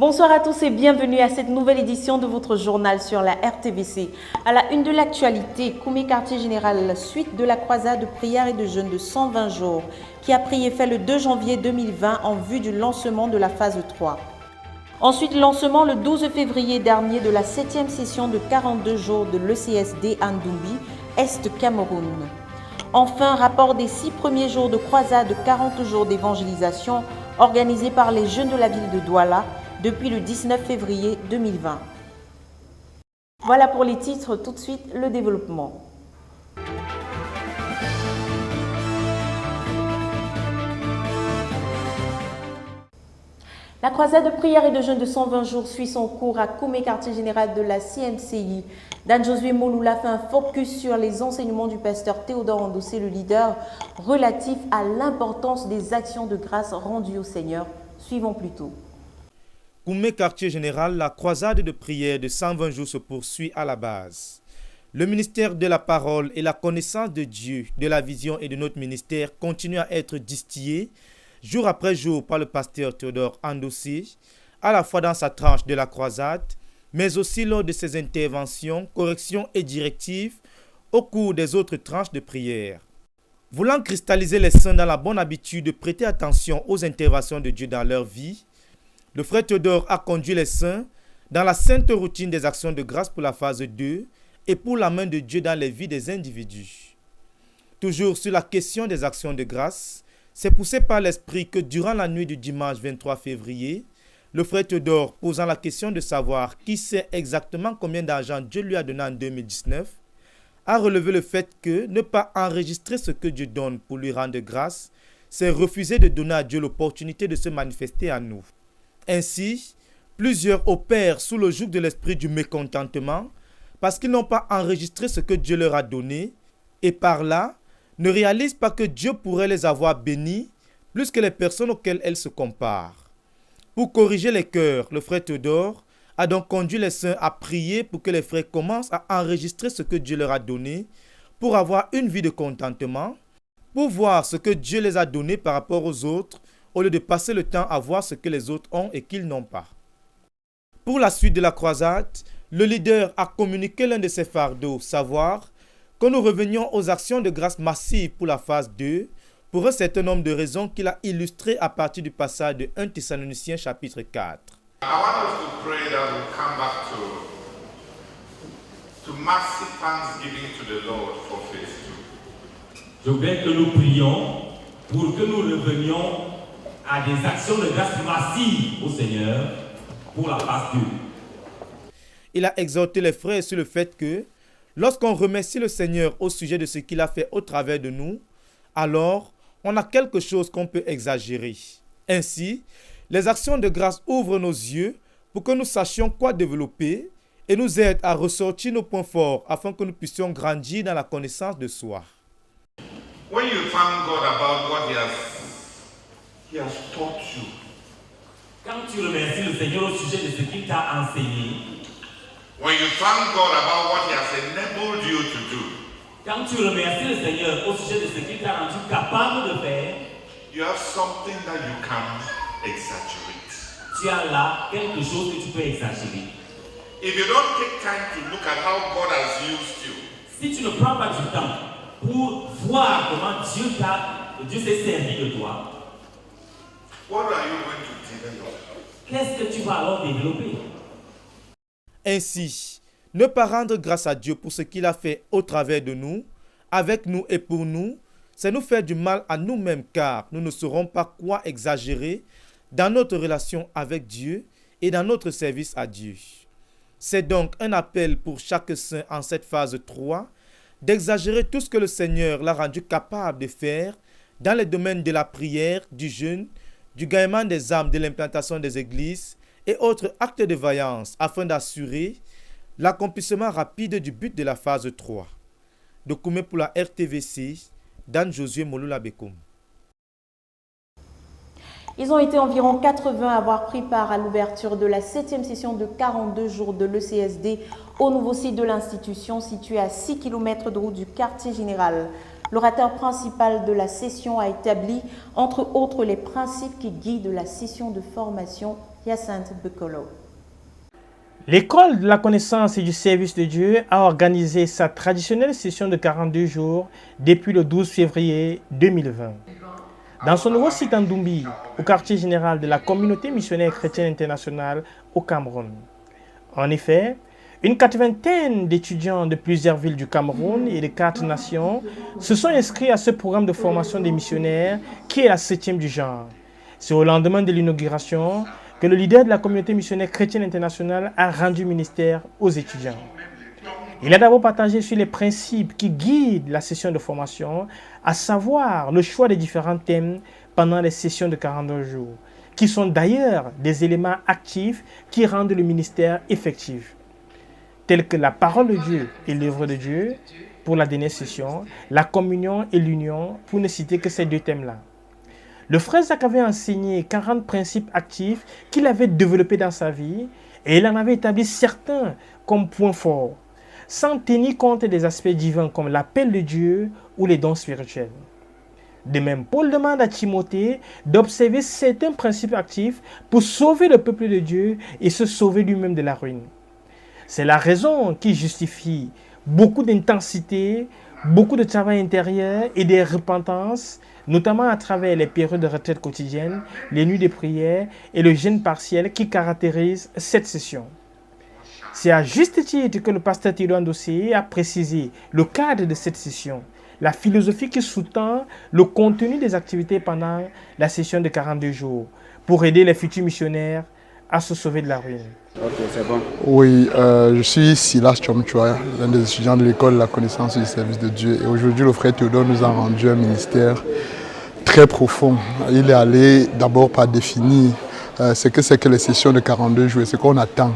Bonsoir à tous et bienvenue à cette nouvelle édition de votre journal sur la RTVC. À la une de l'actualité, Koumé quartier général, suite de la croisade de prière et de jeûne de 120 jours qui a pris effet le 2 janvier 2020 en vue du lancement de la phase 3. Ensuite, lancement le 12 février dernier de la 7e session de 42 jours de l'ECSD Andoumbi, Est Cameroun. Enfin, rapport des 6 premiers jours de croisade de 40 jours d'évangélisation organisés par les jeunes de la ville de Douala depuis le 19 février 2020. Voilà pour les titres, tout de suite le développement. La croisade de prière et de jeûne de 120 jours suit son cours à Koumé, quartier général de la CMCI. Dan Josué Mouloula fait un focus sur les enseignements du pasteur Théodore Andossé, le leader, relatif à l'importance des actions de grâce rendues au Seigneur. Suivons plutôt. Koumé quartier général, la croisade de prière de 120 jours se poursuit à la base. Le ministère de la parole et la connaissance de Dieu, de la vision et de notre ministère continuent à être distillés jour après jour par le pasteur Théodore Andossé, à la fois dans sa tranche de la croisade, mais aussi lors de ses interventions, corrections et directives au cours des autres tranches de prière. Voulant cristalliser les saints dans la bonne habitude de prêter attention aux interventions de Dieu dans leur vie, le frère Théodore a conduit les saints dans la sainte routine des actions de grâce pour la phase 2 et pour la main de Dieu dans les vies des individus. Toujours sur la question des actions de grâce, c'est poussé par l'esprit que durant la nuit du dimanche 23 février, le frère Théodore, posant la question de savoir qui sait exactement combien d'argent Dieu lui a donné en 2019, a relevé le fait que ne pas enregistrer ce que Dieu donne pour lui rendre grâce, c'est refuser de donner à Dieu l'opportunité de se manifester à nous. Ainsi, plusieurs opèrent sous le joug de l'esprit du mécontentement parce qu'ils n'ont pas enregistré ce que Dieu leur a donné et par là, ne réalisent pas que Dieu pourrait les avoir bénis plus que les personnes auxquelles elles se comparent. Pour corriger les cœurs, le frère Théodore a donc conduit les saints à prier pour que les frères commencent à enregistrer ce que Dieu leur a donné pour avoir une vie de contentement, pour voir ce que Dieu les a donné par rapport aux autres au lieu de passer le temps à voir ce que les autres ont et qu'ils n'ont pas. Pour la suite de la croisade, le leader a communiqué l'un de ses fardeaux, savoir que nous revenions aux actions de grâce massives pour la phase 2 pour un certain nombre de raisons qu'il a illustrées à partir du passage de 1 Thessaloniciens chapitre 4. I want us to pray that we come back to massive thanksgiving to the Lord for phase 2. Je voudrais que nous prions pour que nous revenions à des actions de grâce massives au Seigneur pour la phase 2. Il a exhorté les frères sur le fait que lorsqu'on remercie le Seigneur au sujet de ce qu'il a fait au travers de nous, alors on a quelque chose qu'on peut exagérer. Ainsi, les actions de grâce ouvrent nos yeux pour que nous sachions quoi développer et nous aident à ressortir nos points forts afin que nous puissions grandir dans la connaissance de soi. When you thank God about what He has taught you, Quand tu remercies le Seigneur au sujet de ce qu'il t'a enseigné, when you thank God about what He has enabled you to do, quand tu remercies le Seigneur au sujet de ce qu'il t'a rendu capable de faire, you have something that you can exaggerate. tu as là quelque chose que tu peux exagérer. If you don't take time to look at how God has used you, Si tu ne prends pas du temps pour voir comment Dieu s'est servi de toi, what are you going to develop? qu'est-ce que tu vas alors développer? Ainsi, ne pas rendre grâce à Dieu pour ce qu'il a fait au travers de nous, avec nous et pour nous, c'est nous faire du mal à nous-mêmes car nous ne saurons pas quoi exagérer dans notre relation avec Dieu et dans notre service à Dieu. C'est donc un appel pour chaque saint en cette phase 3 d'exagérer tout ce que le Seigneur l'a rendu capable de faire dans les domaines de la prière, du jeûne, du gagnement des âmes, de l'implantation des églises et autres actes de vaillance afin d'assurer l'accomplissement rapide du but de la phase 3. De Koumé pour la RTVC, Dan Josué Mouloula Bekoum. Ils ont été environ 80 à avoir pris part à l'ouverture de la 7e session de 42 jours de l'ECSD au nouveau site de l'institution situé à 6 km de route du quartier général. L'orateur principal de la session a établi, entre autres, les principes qui guident la session de formation Hyacinthe Bekolo. L'école de la connaissance et du service de Dieu a organisé sa traditionnelle session de 42 jours depuis le 12 février 2020. Dans son nouveau site en Doumbi, au quartier général de la communauté missionnaire chrétienne internationale au Cameroun. En effet, une 80aine d'étudiants de plusieurs villes du Cameroun et de 4 nations se sont inscrits à ce programme de formation des missionnaires qui est la 7e du genre. C'est au lendemain de l'inauguration que le leader de la communauté missionnaire chrétienne internationale a rendu ministère aux étudiants. Il a d'abord partagé sur les principes qui guident la session de formation, à savoir le choix des différents thèmes pendant les sessions de 42 jours, qui sont d'ailleurs des éléments actifs qui rendent le ministère effectif, tels que la parole de Dieu et l'œuvre de Dieu pour la dernière session, la communion et l'union, pour ne citer que ces 2 thèmes-là. Le frère Zach avait enseigné 40 principes actifs qu'il avait développés dans sa vie et il en avait établi certains comme points forts, sans tenir compte des aspects divins comme l'appel de Dieu ou les dons spirituels. De même, Paul demande à Timothée d'observer certains principes actifs pour sauver le peuple de Dieu et se sauver lui-même de la ruine. C'est la raison qui justifie beaucoup d'intensité, beaucoup de travail intérieur et de repentance, notamment à travers les périodes de retraite quotidienne, les nuits de prière et le jeûne partiel qui caractérisent cette session. C'est à juste titre que le pasteur Thilo Ndossé a précisé le cadre de cette session, la philosophie qui sous-tend le contenu des activités pendant la session de 42 jours, pour aider les futurs missionnaires à se sauver de la ruine. Ok, c'est bon. Oui, je suis Silas Chomchua, l'un des étudiants de l'école de la connaissance et du service de Dieu. Et aujourd'hui, le frère Théodore nous a rendu un ministère très profond. Il est allé d'abord par définir ce que c'est que les sessions de 42 jours et ce qu'on attend.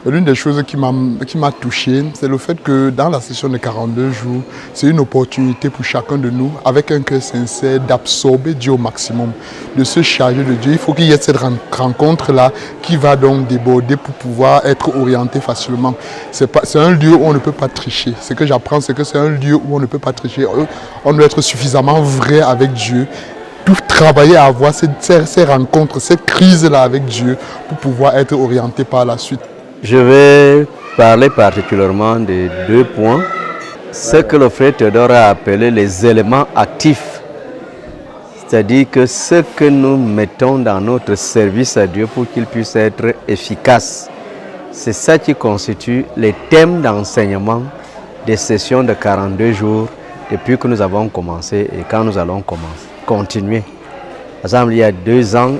L'une des choses qui m'a touché, c'est le fait que dans la session de 42 jours, c'est une opportunité pour chacun de nous, avec un cœur sincère, d'absorber Dieu au maximum, de se charger de Dieu. Il faut qu'il y ait cette rencontre-là qui va donc déborder pour pouvoir être orienté facilement. C'est un lieu où on ne peut pas tricher. Ce que j'apprends, c'est que c'est un lieu où on ne peut pas tricher. On doit être suffisamment vrai avec Dieu, pour travailler à avoir ces rencontres, cette crise-là avec Dieu pour pouvoir être orienté par la suite. Je vais parler particulièrement de 2 points. Ce que le frère Théodore a appelé les éléments actifs. C'est-à-dire que ce que nous mettons dans notre service à Dieu pour qu'il puisse être efficace, c'est ça qui constitue les thèmes d'enseignement des sessions de 42 jours depuis que nous avons commencé et quand nous allons continuer. Par exemple, il y a 2 ans,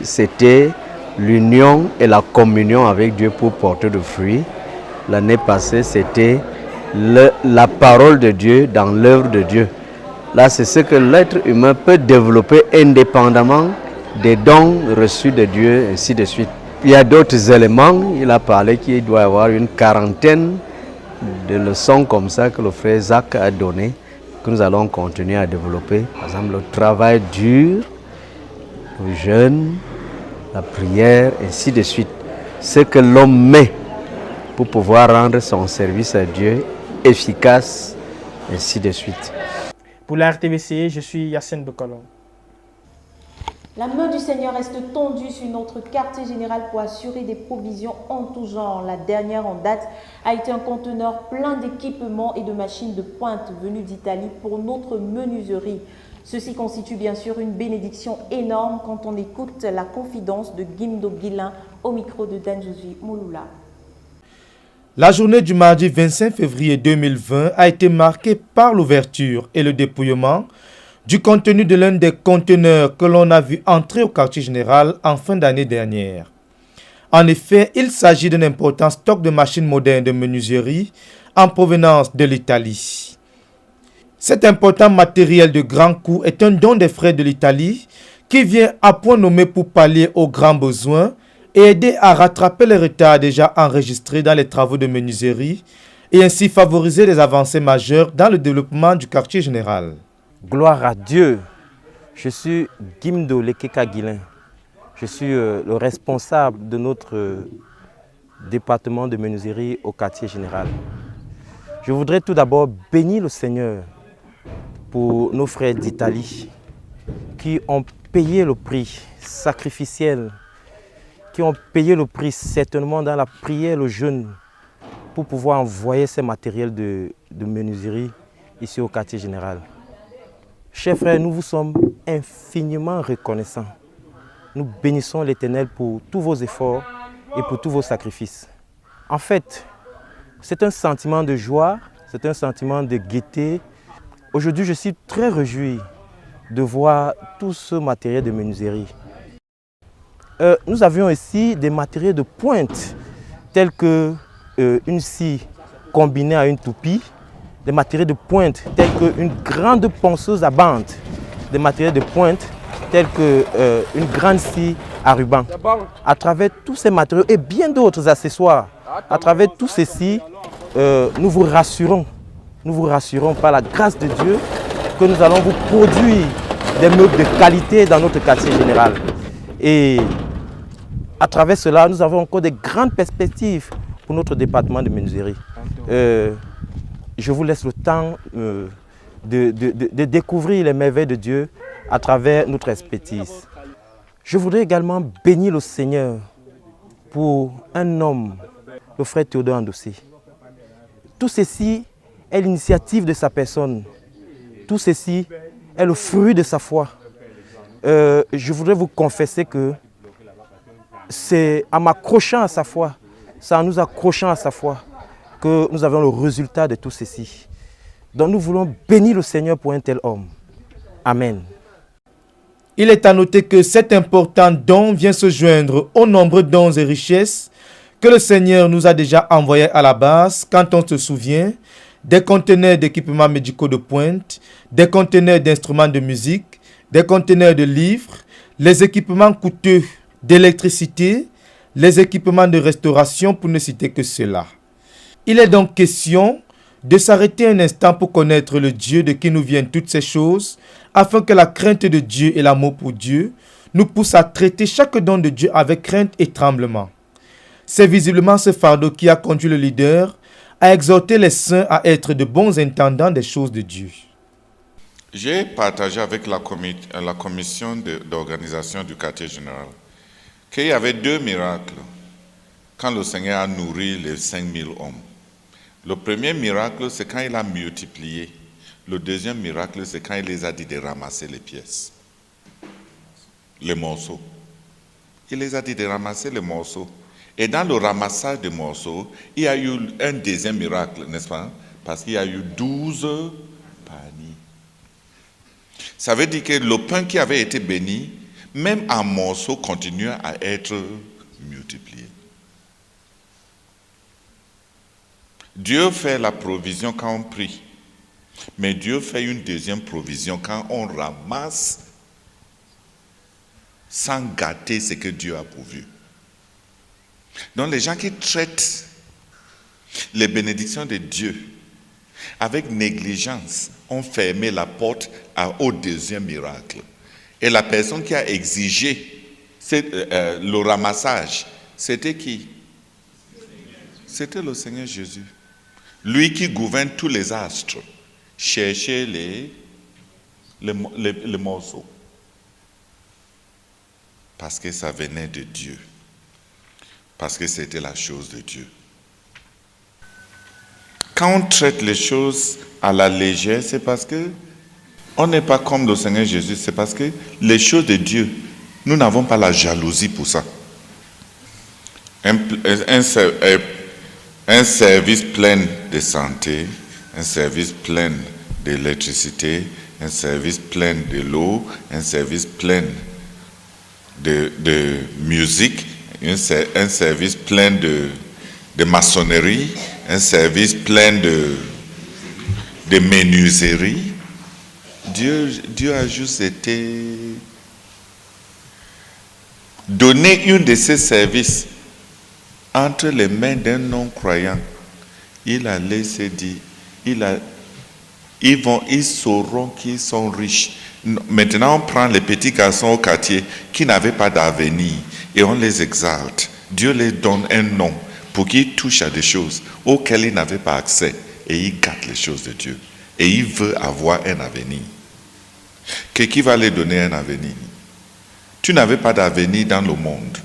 c'était l'union et la communion avec Dieu pour porter de fruits. L'année passée, c'était la parole de Dieu dans l'œuvre de Dieu. Là, c'est ce que l'être humain peut développer indépendamment des dons reçus de Dieu, ainsi de suite. Il y a d'autres éléments. Il a parlé qu'il doit y avoir une 40aine de leçons comme ça que le frère Zach a donné, que nous allons continuer à développer. Par exemple, le travail dur, le jeûne, la prière, ainsi de suite. Ce que l'homme met pour pouvoir rendre son service à Dieu efficace, ainsi de suite. Pour la RTVC, je suis Hyacinthe Bekolo. La main du Seigneur reste tendue sur notre quartier général pour assurer des provisions en tout genre. La dernière en date a été un conteneur plein d'équipements et de machines de pointe venues d'Italie pour notre menuiserie. Ceci constitue bien sûr une bénédiction énorme quand on écoute la confidence de Gimdo Guilin au micro de Danjouzi Mouloula. La journée du mardi 25 février 2020 a été marquée par l'ouverture et le dépouillement du contenu de l'un des conteneurs que l'on a vu entrer au quartier général en fin d'année dernière. En effet, il s'agit d'un important stock de machines modernes de menuiserie en provenance de l'Italie. Cet important matériel de grand coût est un don des frères de l'Italie qui vient à point nommé pour pallier aux grands besoins et aider à rattraper les retards déjà enregistrés dans les travaux de menuiserie et ainsi favoriser les avancées majeures dans le développement du quartier général. Gloire à Dieu. Je suis Gimdo Lekeka Guilin. Je suis le responsable de notre département de menuiserie au quartier général. Je voudrais tout d'abord bénir le Seigneur pour nos frères d'Italie qui ont payé le prix sacrificiel qui ont payé le prix certainement dans la prière, le jeûne, pour pouvoir envoyer ces matériels de menuiserie ici au quartier général. Chers frères, nous vous sommes infiniment reconnaissants. Nous bénissons l'Éternel pour tous vos efforts et pour tous vos sacrifices. En fait, c'est un sentiment de joie, c'est un sentiment de gaieté. Aujourd'hui, je suis très réjoui de voir tout ce matériel de menuiserie. Nous avions ici des matériels de pointe, tels que une scie combinée à une toupie, des matériels de pointe tels qu'une grande ponceuse à bande, des matériels de pointe tels qu'une grande scie à ruban. À travers tous ces matériaux et bien d'autres accessoires, à travers tous ceci, nous vous rassurons par la grâce de Dieu que nous allons vous produire des meubles de qualité dans notre quartier général. Et à travers cela, nous avons encore des grandes perspectives pour notre département de menuiserie. Je vous laisse le temps de découvrir les merveilles de Dieu à travers notre expertise. Je voudrais également bénir le Seigneur pour un homme, le frère Théodore Andossé. Tout ceci est l'initiative de sa personne. Tout ceci est le fruit de sa foi. Je voudrais vous confesser que c'est en m'accrochant à sa foi, c'est en nous accrochant à sa foi que nous avons le résultat de tout ceci. Donc nous voulons bénir le Seigneur pour un tel homme. Amen. Il est à noter que cet important don vient se joindre aux nombreux dons et richesses que le Seigneur nous a déjà envoyés à la base, quand on se souvient, des conteneurs d'équipements médicaux de pointe, des conteneurs d'instruments de musique, des conteneurs de livres, les équipements coûteux d'électricité, les équipements de restauration, pour ne citer que cela. Il est donc question de s'arrêter un instant pour connaître le Dieu de qui nous viennent toutes ces choses, afin que la crainte de Dieu et l'amour pour Dieu nous poussent à traiter chaque don de Dieu avec crainte et tremblement. C'est visiblement ce fardeau qui a conduit le leader à exhorter les saints à être de bons intendants des choses de Dieu. J'ai partagé avec la commission d'organisation du quartier général qu'il y avait 2 miracles quand le Seigneur a nourri les 5000 hommes. Le premier miracle, c'est quand il a multiplié. Le deuxième miracle, c'est quand il les a dit de ramasser les pièces, les morceaux. Il les a dit de ramasser les morceaux. Et dans le ramassage des morceaux, il y a eu un deuxième miracle, n'est-ce pas? Parce qu'il y a eu 12 paniers. Ça veut dire que le pain qui avait été béni, même en morceaux, continue à être multiplié. Dieu fait la provision quand on prie, mais Dieu fait une deuxième provision quand on ramasse sans gâter ce que Dieu a pourvu. Donc les gens qui traitent les bénédictions de Dieu avec négligence ont fermé la porte au deuxième miracle. Et la personne qui a exigé le ramassage, c'était qui? C'était le Seigneur Jésus. Lui qui gouverne tous les astres, cherchait les morceaux. Parce que ça venait de Dieu. Parce que c'était la chose de Dieu. Quand on traite les choses à la légère, c'est parce que on n'est pas comme le Seigneur Jésus. C'est parce que les choses de Dieu, nous n'avons pas la jalousie pour ça. Un service plein de santé, un service plein d'électricité, un service plein de l'eau, un service plein de musique, un service plein de maçonnerie, un service plein de menuiserie. Dieu a juste été donné une de ces services entre les mains d'un non-croyant. Il a laissé dire, ils sauront qu'ils sont riches. Maintenant, on prend les petits garçons au quartier qui n'avaient pas d'avenir et on les exalte. Dieu les donne un nom pour qu'ils touchent à des choses auxquelles ils n'avaient pas accès et ils gâtent les choses de Dieu. Et il veut avoir un avenir. Qui va les donner un avenir? Tu n'avais pas d'avenir dans le monde.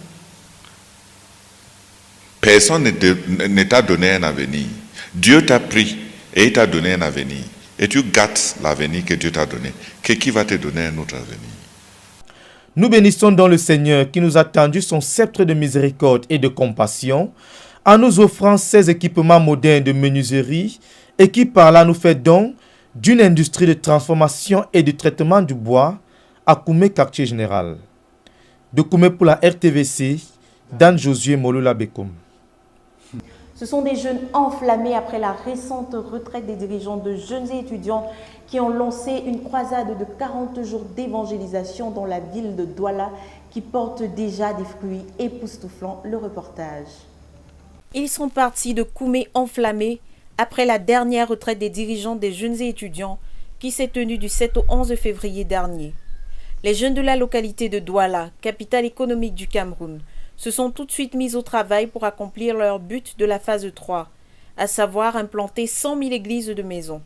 personne ne t'a donné un avenir. Dieu t'a pris et il t'a donné un avenir. Et tu gâtes l'avenir que Dieu t'a donné. Qui va te donner un autre avenir? Nous bénissons dans le Seigneur qui nous a tendu son sceptre de miséricorde et de compassion en nous offrant ces équipements modernes de menuiserie et qui par là nous fait don d'une industrie de transformation et de traitement du bois à Koumé, quartier général. De Koumé pour la RTVC, Dan Josué Molola Bekoum. Ce sont des jeunes enflammés après la récente retraite des dirigeants de jeunes et étudiants qui ont lancé une croisade de 40 jours d'évangélisation dans la ville de Douala qui porte déjà des fruits époustouflants. Le reportage. Ils sont partis de Koumé enflammés après la dernière retraite des dirigeants des jeunes et étudiants qui s'est tenue du 7 au 11 février dernier. Les jeunes de la localité de Douala, capitale économique du Cameroun, se sont tout de suite mis au travail pour accomplir leur but de la phase 3, à savoir implanter 100 000 églises de maisons.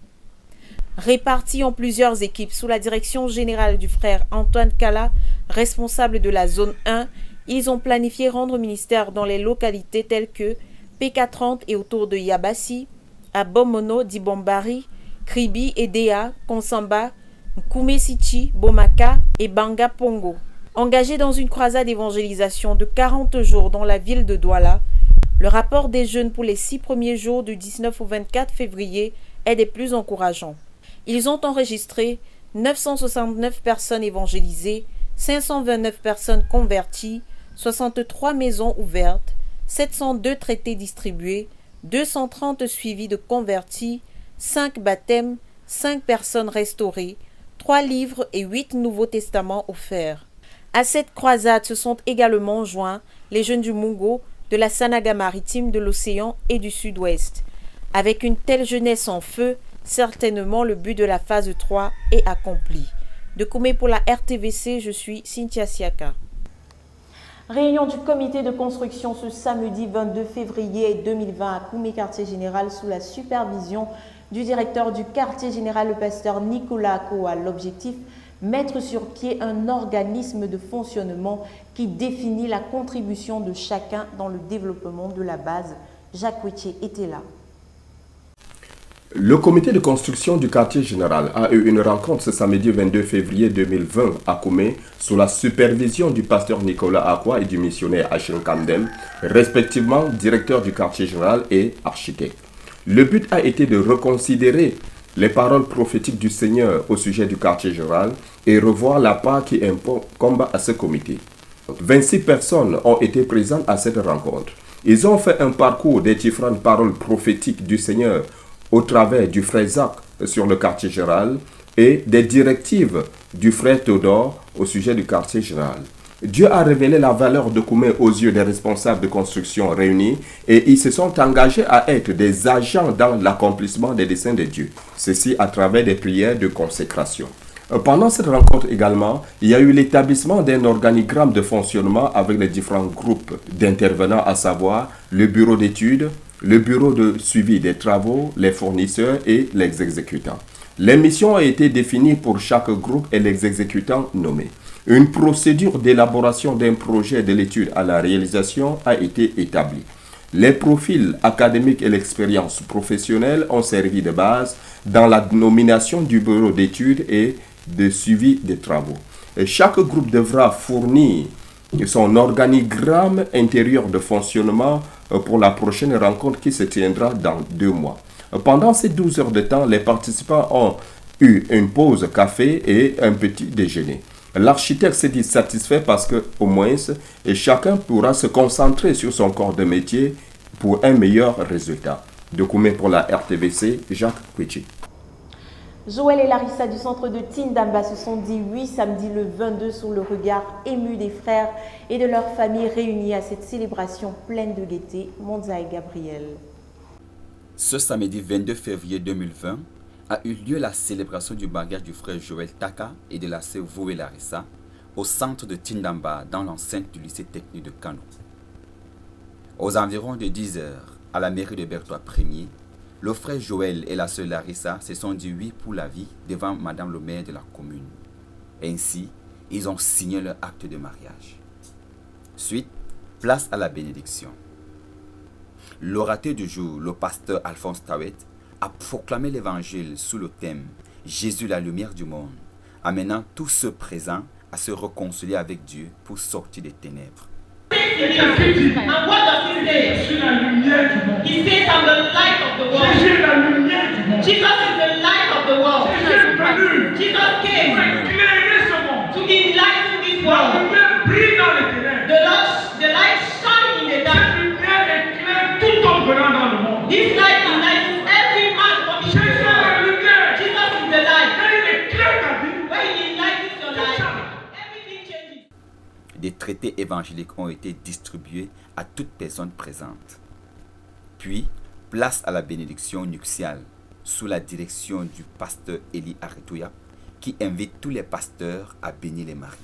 Répartis en plusieurs équipes sous la direction générale du frère Antoine Kala, responsable de la zone 1, ils ont planifié rendre ministère dans les localités telles que PK30 et autour de Yabassi, Abomono, Dibombari, Kribi, Edea, Konsamba, Koumé-Sichi, Bomaka et Banga Pongo. Engagés dans une croisade d'évangélisation de 40 jours dans la ville de Douala, le rapport des jeunes pour les 6 premiers jours du 19 au 24 février est des plus encourageants. Ils ont enregistré 969 personnes évangélisées, 529 personnes converties, 63 maisons ouvertes, 702 traités distribués, 230 suivis de convertis, 5 baptêmes, 5 personnes restaurées, 3 livres et 8 Nouveaux Testaments offerts. À cette croisade se sont également joints les jeunes du Mungo, de la Sanaga maritime, de l'océan et du sud-ouest. Avec une telle jeunesse en feu, certainement le but de la phase 3 est accompli. De Koumé pour la RTVC, je suis Cynthia Siaka. Réunion du comité de construction ce samedi 22 février 2020 à Koumé, quartier général, sous la supervision du directeur du quartier général, le pasteur Nicolas Akoa. L'objectif, mettre sur pied un organisme de fonctionnement qui définit la contribution de chacun dans le développement de la base. Jacques Wettier était là. Le comité de construction du quartier général a eu une rencontre ce samedi 22 février 2020 à Koumé sous la supervision du pasteur Nicolas Akoa et du missionnaire Achille Kandem, respectivement directeur du quartier général et architecte. Le but a été de reconsidérer les paroles prophétiques du Seigneur au sujet du quartier général et revoir la part qui incombe à ce comité. 26 personnes ont été présentes à cette rencontre. Ils ont fait un parcours des différentes paroles prophétiques du Seigneur au travers du frère Zach sur le quartier général et des directives du frère Théodore au sujet du quartier général. Dieu a révélé la valeur de Koumé aux yeux des responsables de construction réunis et ils se sont engagés à être des agents dans l'accomplissement des desseins de Dieu. Ceci à travers des prières de consécration. Pendant cette rencontre également, il y a eu l'établissement d'un organigramme de fonctionnement avec les différents groupes d'intervenants, à savoir le bureau d'études, le bureau de suivi des travaux, les fournisseurs et les exécutants. Les missions ont été définies pour chaque groupe et les exécutants nommés. Une procédure d'élaboration d'un projet de l'étude à la réalisation a été établie. Les profils académiques et l'expérience professionnelle ont servi de base dans la nomination du bureau d'études et de suivi des travaux. Et chaque groupe devra fournir son organigramme intérieur de fonctionnement pour la prochaine rencontre qui se tiendra dans 2 mois. Pendant ces 12 heures de temps, les participants ont eu une pause café et un petit déjeuner. L'architecte s'est dit satisfait parce que, au moins, chacun pourra se concentrer sur son corps de métier pour un meilleur résultat. De Koumé pour la RTVC, Jacques Kouichi. Joël et Larissa du centre de Tindamba se sont dit oui samedi le 22 sous le regard ému des frères et de leurs familles réunies à cette célébration pleine de gaieté. Monza et Gabriel. Ce samedi 22 février 2020 a eu lieu la célébration du mariage du frère Joël Taka et de la sœur Voué Larissa au centre de Tindamba dans l'enceinte du lycée technique de Kano. Aux environs de 10 heures, à la mairie de Berthois Ier, le frère Joël et la sœur Larissa se sont dit oui pour la vie devant madame le maire de la commune. Ainsi, ils ont signé leur acte de mariage. Suite, place à la bénédiction. L'orateur du jour, le pasteur Alphonse Tawet, a proclamé l'évangile sous le thème « Jésus la lumière du monde », amenant tous ceux présents à se réconcilier avec Dieu pour sortir des ténèbres. And what does he say? Je suis la lumière du monde. He says, I'm the light of the world. Je suis la lumière du monde. Jesus is the light of the world. Jésus est venu. Jesus came pour éclairer ce monde. To enlighten this world. La lumière brille dans les ténèbres. The light shines in the dark. Cette lumière éclaire tout homme venant dans le monde. This light enlightens every man coming to the world. Jésus est la lumière. Jesus is the light. Quand il éclaire ta vie, when he enlightens your life, everything changes. Des traités évangéliques ont été distribués à toute personne présente. Puis, place à la bénédiction nuptiale sous la direction du pasteur Eli Aretouya qui invite tous les pasteurs à bénir les mariés.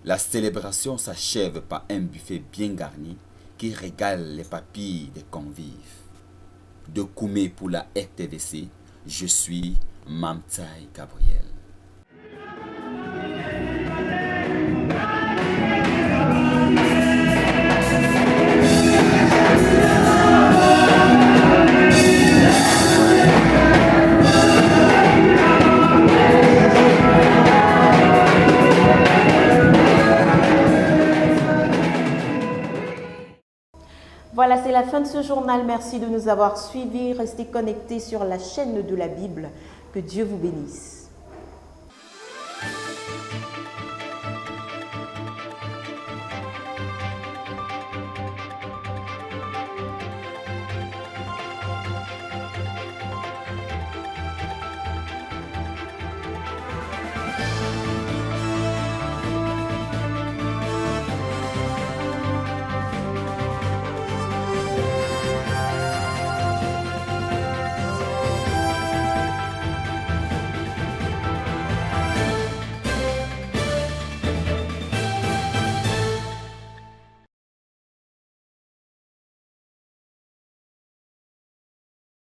La célébration s'achève par un buffet bien garni qui régale les papilles des convives. De Koumé pour la RTVC, je suis Mamtaï Gabriel. Voilà, c'est la fin de ce journal. Merci de nous avoir suivis. Restez connectés sur la chaîne de la Bible. Que Dieu vous bénisse.